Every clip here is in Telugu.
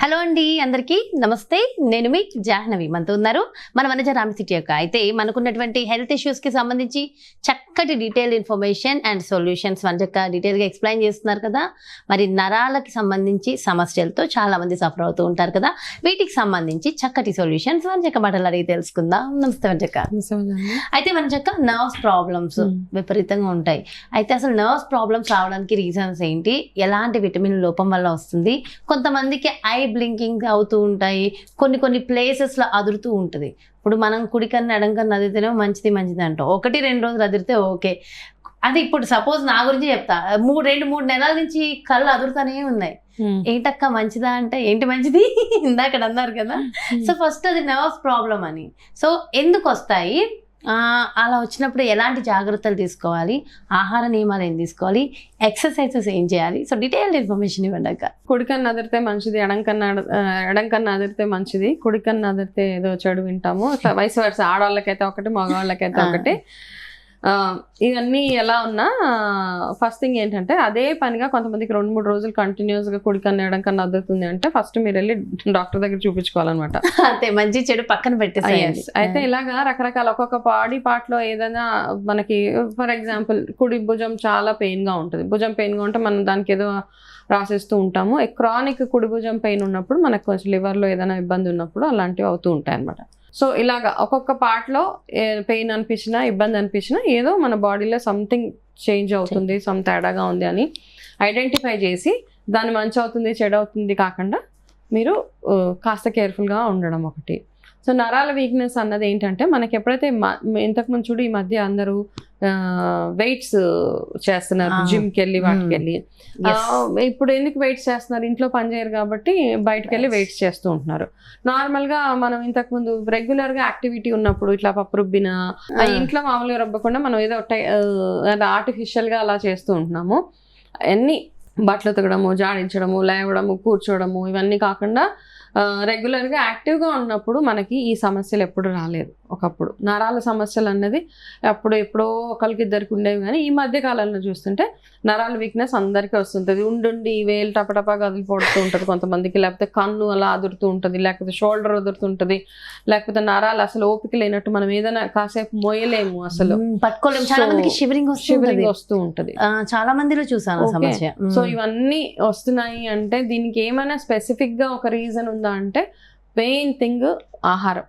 హలో అండి, అందరికీ నమస్తే. నేను మీ జాహ్నవి. మనతో ఉన్నారు మన వనజ రామసిటీ యొక్క. అయితే మనకున్నటువంటి హెల్త్ ఇష్యూస్కి సంబంధించి చక్కటి డీటెయిల్ ఇన్ఫర్మేషన్ అండ్ సొల్యూషన్స్ వనజక్క డీటెయిల్గా ఎక్స్ప్లెయిన్ చేస్తున్నారు కదా. మరి నరాలకి సంబంధించి సమస్యలతో చాలామంది సఫర్ అవుతూ ఉంటారు కదా. వీటికి సంబంధించి చక్కటి సొల్యూషన్స్ వనజక్క మాటలు అడిగి తెలుసుకుందాం. నమస్తే వనజక్క. అయితే వనజక్క, నర్వ్స్ ప్రాబ్లమ్స్ విపరీతంగా ఉంటాయి. అయితే అసలు నర్వ్స్ ప్రాబ్లమ్స్ రావడానికి రీజన్స్ ఏంటి, ఎలాంటి విటమిన్ లోపం వల్ల వస్తుంది, కొంతమందికి ఐ బ్లింకింగ్ అవుతూ ఉంటాయి, కొన్ని ప్లేసెస్లో అదురుతూ ఉంటుంది. ఇప్పుడు మనం కుడికన్నా ఎడంకన్నా అదిరితేనే మంచిది అంటాం. 1-2 రోజులు అదిరితే ఓకే. అది ఇప్పుడు సపోజ్ నా గురించి చెప్తా, 2-3 నెలల నుంచి కళ్ళు అదురుతానే ఉన్నాయి. ఏంటక్క మంచిదా అంటే ఏంటి మంచిది ఇందాక అన్నారు కదా. సో ఫస్ట్ అది నర్వ్స్ ప్రాబ్లం అని. సో ఎందుకు వస్తాయి, అలా వచ్చినప్పుడు ఎలాంటి జాగ్రత్తలు తీసుకోవాలి, ఆహార నియమాలు ఏం తీసుకోవాలి, ఎక్సర్సైజెస్ ఏం చేయాలి, సో డీటెయిల్డ్ ఇన్ఫర్మేషన్ ఇవ్వండి అక్క. కుడికన్నా అదిరితే మంచిది, ఎడంకన్నా అదిరితే మంచిది, కుడికన్నా అదిరితే ఏదో చెడు వింటాము, వయసు వరుస ఆడవాళ్ళకైతే ఒకటి మగవాళ్ళకైతే ఒకటి. ఇవన్నీ ఎలా ఉన్నా ఫస్ట్ థింగ్ ఏంటంటే, అదే పనిగా కొంతమందికి 2-3 రోజులు కంటిన్యూస్గా కుడికన్నా ఎడంకన్నా అదురుతుంది అంటే ఫస్ట్ మీరు వెళ్ళి డాక్టర్ దగ్గర చూపించుకోవాలన్నమాట. అంతే, మంచి చెడు పక్కన పెట్టేసి. అయితే ఇలాగా రకరకాల ఒక్కొక్క బాడీ పార్ట్లో ఏదైనా మనకి, ఫర్ ఎగ్జాంపుల్ కుడి భుజం చాలా పెయిన్గా ఉంటుంది. భుజం పెయిన్గా ఉంటే మనం దానికి ఏదో రాసేస్తూ ఉంటాము. క్రానిక్ కుడి భుజం పెయిన్ ఉన్నప్పుడు మనకు కొంచెం లివర్లో ఏదైనా ఇబ్బంది ఉన్నప్పుడు అలాంటివి అవుతూ ఉంటాయి అన్నమాట. సో ఇలాగా ఒక్కొక్క పార్ట్లో పెయిన్ అనిపించినా ఇబ్బంది అనిపించినా ఏదో మన బాడీలో సంథింగ్ చేంజ్ అవుతుంది, సమ్ తేడాగా ఉంది అని ఐడెంటిఫై చేసి దాన్ని మంచి అవుతుంది చెడు అవుతుంది కాకుండా మీరు కాస్త కేర్ఫుల్గా ఉండడం ఒకటి. సో నరాల వీక్నెస్ అన్నది ఏంటంటే, మనకి ఎప్పుడైతే ఇంతకుముందు చూడు, ఈ మధ్య అందరూ వెయిట్స్ చేస్తున్నారు, జిమ్కి వెళ్ళి వాటికి వెళ్ళి. ఇప్పుడు ఎందుకు వెయిట్స్ చేస్తున్నారు, ఇంట్లో పని చేయరు కాబట్టి బయటకు వెళ్ళి వెయిట్స్ చేస్తూ ఉంటున్నారు. నార్మల్గా మనం ఇంతకుముందు రెగ్యులర్గా యాక్టివిటీ ఉన్నప్పుడు ఇట్లా పప్పు రుబ్బిన ఇంట్లో మామూలుగా రుబ్బకుండా మనం ఏదో ఆర్టిఫిషియల్గా అలా చేస్తూ ఉంటున్నాము. అన్నీ బట్టలు ఉతకడము, జాడించడము, లేవడము, కూర్చోవడము, ఇవన్నీ కాకుండా రెగ్యులర్గా యాక్టివ్గా ఉన్నప్పుడు మనకి ఈ సమస్యలు ఎప్పుడు రాలేదు. ఒకప్పుడు నరాల సమస్యలు అన్నది ఎప్పుడో ఒకరికి ఇద్దరికి ఉండేవి, కానీ ఈ మధ్య కాలంలో చూస్తుంటే నరాల వీక్నెస్ అందరికీ వస్తుంటుంది. ఉండి వేలు టపటపా కదిలిపోతూ ఉంటుంది కొంతమందికి, లేకపోతే కన్ను అలా అదురుతూ ఉంటుంది, లేకపోతే షోల్డర్ అదురుతుంటుంది, లేకపోతే నరాలు అసలు ఓపిక లేనట్టు మనం ఏదైనా కాసేపు మోయలేము, అసలు పట్టుకోలేము. చాలా మందికి షివరింగ్ వస్తూ ఉంటుంది, చాలా మందిలో చూసాను సమస్య. సో ఇవన్నీ వస్తున్నాయి అంటే దీనికి ఏమైనా స్పెసిఫిక్గా ఒక రీజన్ ఉందా అంటే, మెయిన్ థింగ్ ఆహారం.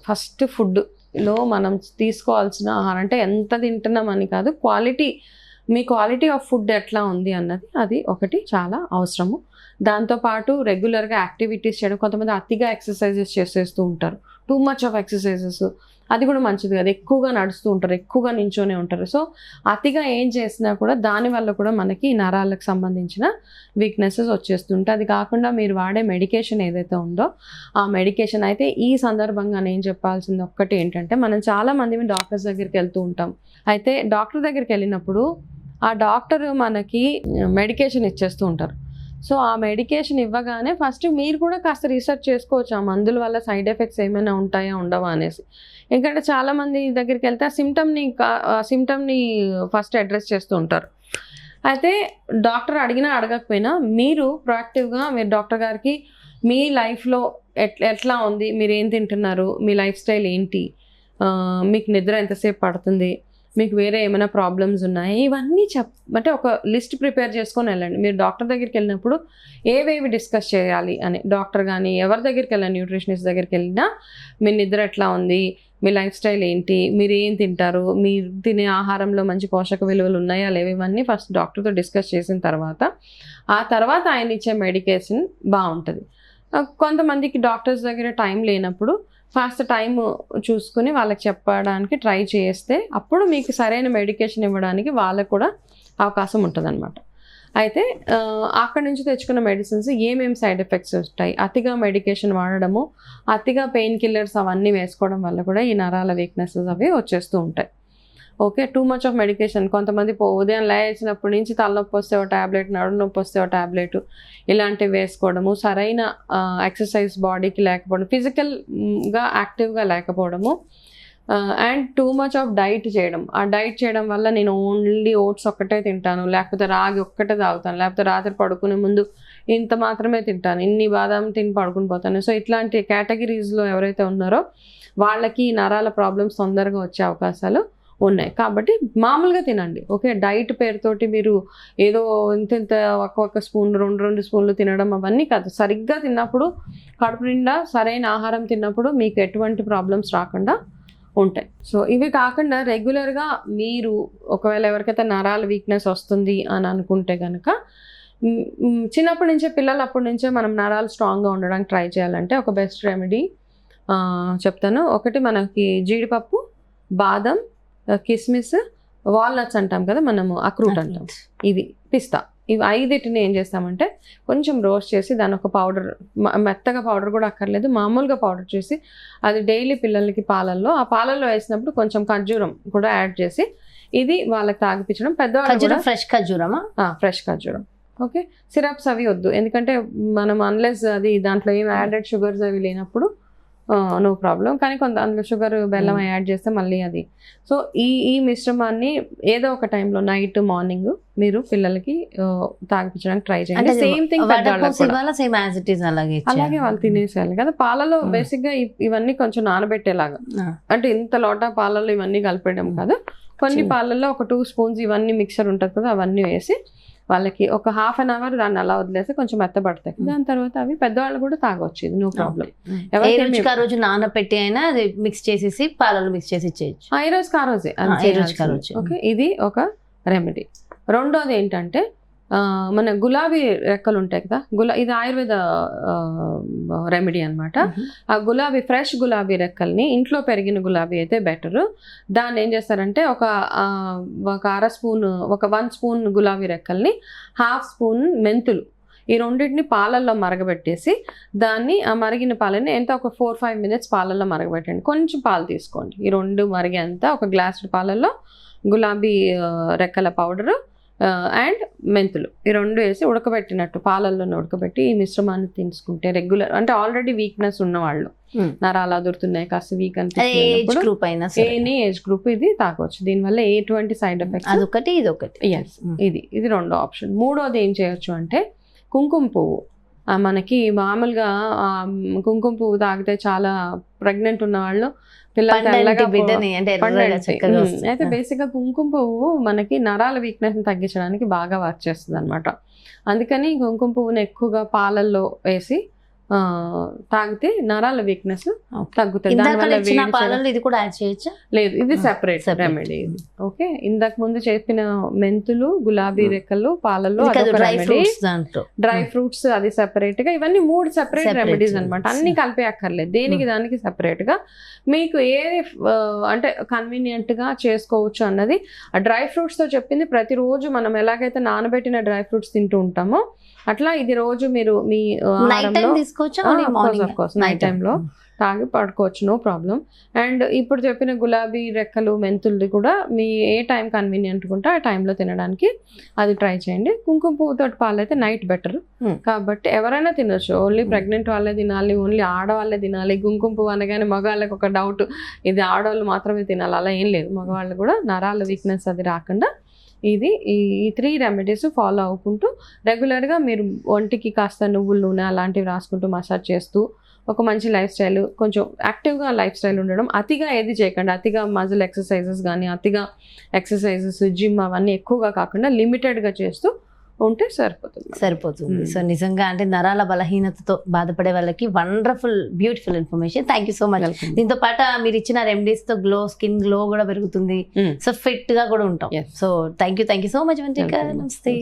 ఫస్ట్ ఫుడ్లో మనం తీసుకోవాల్సిన ఆహారం అంటే ఎంత తింటున్నామని కాదు, మీ క్వాలిటీ ఆఫ్ ఫుడ్ ఎట్లా ఉంది అన్నది అది ఒకటి చాలా అవసరము. దాంతోపాటు రెగ్యులర్గా యాక్టివిటీస్ చేయడం. కొంతమంది అతిగా ఎక్సర్సైజెస్ చేసేస్తూ ఉంటారు, టూ మచ్ ఆఫ్ ఎక్సర్సైజెస్, అది కూడా మంచిది కాదు. ఎక్కువగా నడుస్తూ ఉంటారు, ఎక్కువగా నించోనే ఉంటారు. సో అతిగా ఏం చేసినా కూడా దానివల్ల కూడా మనకి నరాలకు సంబంధించిన వీక్నెసెస్ వచ్చేస్తుంటాయి. అది కాకుండా మీరు వాడే మెడికేషన్ ఏదైతే ఉందో ఆ మెడికేషన్ అయితే, ఈ సందర్భంగా నేను చెప్పాల్సింది ఒక్కటి ఏంటంటే, మనం చాలామంది డాక్టర్స్ దగ్గరికి వెళ్తూ ఉంటాం. అయితే డాక్టర్ దగ్గరికి వెళ్ళినప్పుడు ఆ డాక్టర్ మనకి మెడికేషన్ ఇచ్చేస్తూ ఉంటారు. సో ఆ మెడికేషన్ ఇవ్వగానే ఫస్ట్ మీరు కూడా కాస్త రీసెర్చ్ చేసుకోవచ్చు, ఆ మందుల వల్ల సైడ్ ఎఫెక్ట్స్ ఏమైనా ఉంటాయా ఉండవా అనేసి. ఎందుకంటే చాలామంది దగ్గరికి వెళ్తే ఆ సిమ్టమ్ని ఫస్ట్ అడ్రస్ చేస్తూ ఉంటారు. అయితే డాక్టర్ అడిగినా అడగకపోయినా మీరు ప్రొయాక్టివ్గా మీరు డాక్టర్ గారికి మీ లైఫ్లో ఎట్లా ఉంది, మీరు ఏం తింటున్నారు, మీ లైఫ్ స్టైల్ ఏంటి, మీకు నిద్ర ఎంతసేపు పడుతుంది, మీకు వేరే ఏమైనా ప్రాబ్లమ్స్ ఉన్నాయి, ఇవన్నీ అంటే ఒక లిస్ట్ ప్రిపేర్ చేసుకొని వెళ్ళండి. మీరు డాక్టర్ దగ్గరికి వెళ్ళినప్పుడు ఏవేవి డిస్కస్ చేయాలి అని, డాక్టర్ కానీ ఎవరి దగ్గరికి వెళ్ళండి, న్యూట్రిషనిస్ట్ దగ్గరికి వెళ్ళినా మీ నిద్ర ఎట్లా ఉంది, మీ లైఫ్ స్టైల్ ఏంటి, మీరు ఏం తింటారు, మీరు తినే ఆహారంలో మంచి పోషక విలువలు ఉన్నాయా లేవు, ఇవన్నీ ఫస్ట్ డాక్టర్తో డిస్కస్ చేసిన తర్వాత ఆ తర్వాత ఆయన ఇచ్చే మెడికేషన్ బాగుంటుంది. కొంతమందికి డాక్టర్స్ దగ్గర టైం లేనప్పుడు ఫాస్ట్ టైం చూసుకుని వాళ్ళకి చెప్పడానికి ట్రై చేస్తే అప్పుడు మీకు సరైన మెడికేషన్ ఇవ్వడానికి వాళ్ళకు కూడా అవకాశం ఉంటుంది అన్నమాట. అయితే అక్కడి నుంచి తెచ్చుకున్న మెడిసిన్స్ ఏమేమి సైడ్ ఎఫెక్ట్స్ ఉంటాయి, అతిగా మెడికేషన్ వాడడము, అతిగా పెయిన్ కిల్లర్స్ అవన్నీ వేసుకోవడం వల్ల కూడా ఈ నరాల వీక్నెసెస్ అవి వచ్చేస్తూ ఉంటాయి. Okay, too much of medication. కొంతమంది ఉదయం లేచినప్పటి నుంచి తలనొప్పి వస్తే ఒక ట్యాబ్లెట్, నడు నొప్పి వస్తే ఒక ట్యాబ్లెట్, ఇలాంటివి వేసుకోవడము, సరైన ఎక్సర్సైజ్ బాడీకి లేకపోవడం, ఫిజికల్గా యాక్టివ్గా లేకపోవడము, and too much of diet చేయడం. ఆ డైట్ చేయడం వల్ల నేను ఓన్లీ ఓట్స్ ఒక్కటే తింటాను, లేకపోతే రాగి ఒక్కటే తాగుతాను, లేకపోతే రాత్రి పడుకునే ముందు ఇంత మాత్రమే తింటాను, ఇన్ని బాదాం తిని పడుకుని పోతాను. సో ఇట్లాంటి కేటగిరీస్లో ఎవరైతే ఉన్నారో వాళ్ళకి నరాల ప్రాబ్లమ్స్ తొందరగా వచ్చే అవకాశాలు ఉన్నాయి. కాబట్టి మామూలుగా తినండి. ఓకే, డైట్ పేరుతోటి మీరు ఏదో ఇంత ఒక్కొక్క స్పూన్ 2 స్పూన్లు తినడం అవన్నీ కాదు. సరిగ్గా తిన్నప్పుడు, కడుపు నిండా సరైన ఆహారం తిన్నప్పుడు మీకు ఎటువంటి ప్రాబ్లమ్స్ రాకుండా ఉంటాయి. సో ఇవి కాకుండా రెగ్యులర్గా మీరు ఒకవేళ ఎవరికైతే నరాల వీక్నెస్ వస్తుంది అని అనుకుంటే కనుక చిన్నప్పటి నుంచే, పిల్లలు అప్పటి నుంచే మనం నరాలు స్ట్రాంగ్గా ఉండడానికి ట్రై చేయాలంటే ఒక బెస్ట్ రెమెడీ చెప్తాను. ఒకటి మనకి జీడిపప్పు, బాదం, కిస్మిస్, వాల్నట్స్ అంటాం కదా మనము, అక్రూట్ అంటాం, ఇవి పిస్తా, ఇవి 5 ఏం చేస్తామంటే కొంచెం రోస్ట్ చేసి దాని ఒక పౌడర్, మెత్తగా పౌడర్ కూడా అక్కర్లేదు, మామూలుగా పౌడర్ చేసి అది డైలీ పిల్లలకి పాలల్లో, ఆ పాలల్లో వేసినప్పుడు కొంచెం ఖర్జూరం కూడా యాడ్ చేసి ఇది వాళ్ళకి తాగిపించడం. పెద్దవాళ్ళు కూడా ఫ్రెష్ ఖర్జూరమా? ఫ్రెష్ ఖర్జూరం. ఓకే, సిరప్స్ అవి వద్దు, ఎందుకంటే మనం అన్లెస్ అది దాంట్లో ఏం యాడెడ్ షుగర్స్ అవి లేనప్పుడు నో ప్రాబ్లం. కానీ కొంత అందులో షుగర్, బెల్లం యాడ్ చేస్తే మళ్ళీ అది. సో ఈ మిశ్రమాన్ని ఏదో ఒక టైంలో నైట్, మార్నింగ్ మీరు పిల్లలకి తాగిపించడానికి ట్రై చేయండి. సేమ్ థింగ్ అలాగే వాళ్ళు తినేసేయాలి కదా. పాలలో బేసిక్ గా ఇవన్నీ కొంచెం నానబెట్టేలాగా, అంటే ఇంత లోటా పాలలో ఇవన్నీ కలిపేయడం కాదు, కొన్ని పాలల్లో ఒక 2 స్పూన్స్ ఇవన్నీ మిక్సర్ ఉంటుంది కదా, అవన్నీ వేసి వాళ్ళకి ఒక ½ అన్ అవర్ దాన్ని అలా వదిలేసి కొంచెం మెత్తబడతాయి. దాని తర్వాత అవి పెద్దవాళ్ళు కూడా తాగొచ్చు, ఇది నో ప్రాబ్లం. రోజు నానబెట్టి అయినా అది మిక్స్ చేసేసి పాలలో మిక్స్ చేసి ఇచ్చేయచ్చు. ఈ రోజుకి ఆ రోజే. ఓకే, ఇది ఒక రెమెడీ. రెండోది ఏంటంటే మన గులాబీ రెక్కలు ఉంటాయి కదా, ఇది ఆయుర్వేద రెమెడీ అనమాట. ఆ ఫ్రెష్ గులాబీ రెక్కల్ని, ఇంట్లో పెరిగిన గులాబీ అయితే బెటర్. దాన్ని ఏం చేస్తారంటే ఒక 1 స్పూన్ గులాబీ రెక్కల్ని, 1/2 స్పూన్ మెంతులు, ఈ రెండింటిని పాలల్లో మరగబెట్టేసి దాన్ని, ఆ మరిగిన పాలని ఎంత ఒక 4-5 మినిట్స్ పాలల్లో మరగబెట్టండి. కొంచెం పాలు తీసుకోండి, ఈ 2 మరిగేంత ఒక గ్లాసు పాలల్లో గులాబీ రెక్కల పౌడరు అండ్ మెంతులు, ఈ 2 వేసి ఉడకబెట్టినట్టు పాలల్లో ఉడకబెట్టి ఈ మిశ్రమాన్ని తీసుకుంటే రెగ్యులర్, అంటే ఆల్రెడీ వీక్నెస్ ఉన్న వాళ్ళు, నరాలు అదురుతున్నాయి, కాస్త వీక్ అనిపిస్తుంది, ఎనీ ఏజ్ గ్రూప్ ఇది తాగొచ్చు. దీనివల్ల ఎటువంటి సైడ్ ఎఫెక్ట్స్, అదొకటి ఇదొకటి. ఇది రెండో ఆప్షన్. మూడోది ఏం చేయొచ్చు అంటే కుంకుమ పువ్వు. మనకి మామూలుగా కుంకుమ పువ్వు తాగితే చాలా ప్రెగ్నెంట్ ఉన్న వాళ్ళు అయితే బేసిక్ గా కుంకుమ పువ్వు మనకి నరాల వీక్నెస్ ని తగ్గించడానికి బాగా వర్క్ చేస్తుంది అనమాట. అందుకని కుంకుమ పువ్వుని ఎక్కువగా పాలల్లో వేసి తాగితే నరాల వీక్నెస్ తగ్గుతుంది. ఇది కూడా యాడ్ చేయొచ్చా? లేదు, ఇది సెపరేట్ రెమెడీ. ఓకే, ఇందాక ముందు చెప్పిన మెంతులు, గులాబీ రెక్కలు పాలల్లో డ్రై ఫ్రూట్స్ అది సెపరేట్ గా, ఇవన్నీ 3 సెపరేట్ రెమెడీస్ అనమాట. అన్ని కలిపే అక్కర్లేదు, దేనికి దానికి సెపరేట్ గా మీకు ఏది అంటే కన్వీనియంట్ గా చేసుకోవచ్చు అన్నది. ఆ డ్రై ఫ్రూట్స్ తో చెప్పింది ప్రతిరోజు మనం ఎలాగైతే నానబెట్టిన డ్రై ఫ్రూట్స్ తింటూ ఉంటామో అట్లా ఇది రోజు మీరు మీ నైట్ టైంలో తాగి పడుకోవచ్చు, నో ప్రాబ్లం. అండ్ ఇప్పుడు చెప్పిన గులాబీ రెక్కలు, మెంతుల్ది కూడా మీ ఏ టైం కన్వీనియంట్ ఉంటే ఆ టైంలో తినడానికి అది ట్రై చేయండి. కుంకుమ పువ్వుతో పాలు అయితే నైట్ బెటర్, కాబట్టి ఎవరైనా తినొచ్చు. ఓన్లీ ప్రెగ్నెంట్ వాళ్ళే తినాలి, ఓన్లీ ఆడవాళ్ళే తినాలి. కుంకుమ పువ్వు అనగానే మగవాళ్ళకి ఒక డౌట్, ఇది ఆడవాళ్ళు మాత్రమే తినాలి, అలా ఏం లేదు. మగవాళ్ళు కూడా నరాల వీక్నెస్ అది రాకుండా ఈ 3 రెమెడీస్ ఫాలో అవ్వకుంటూ రెగ్యులర్గా మీరు ఒంటికి కాస్త నువ్వుల నూనె అలాంటివి రాసుకుంటూ మసాజ్ చేస్తూ ఒక మంచి లైఫ్ స్టైల్, కొంచెం యాక్టివ్గా లైఫ్ స్టైల్ ఉండడం, అతిగా ఏది చేయకండి. అతిగా మజిల్ ఎక్సర్సైజెస్ కానీ అతిగా ఎక్సర్సైజెస్, జిమ్ అవన్నీ ఎక్కువగా కాకుండా లిమిటెడ్గా చేస్తూ ఉంటే సరిపోతుంది. సో నిజంగా అంటే నరాల బలహీనతతో బాధపడే వాళ్ళకి wonderful beautiful information. Thank you so much. దీంతో పాటు మీరు ఇచ్చిన రెమెడీస్ తో స్కిన్ గ్లో కూడా పెరుగుతుంది, సో ఫిట్ గా కూడా ఉంటాం. So thank you so much. నమస్తే.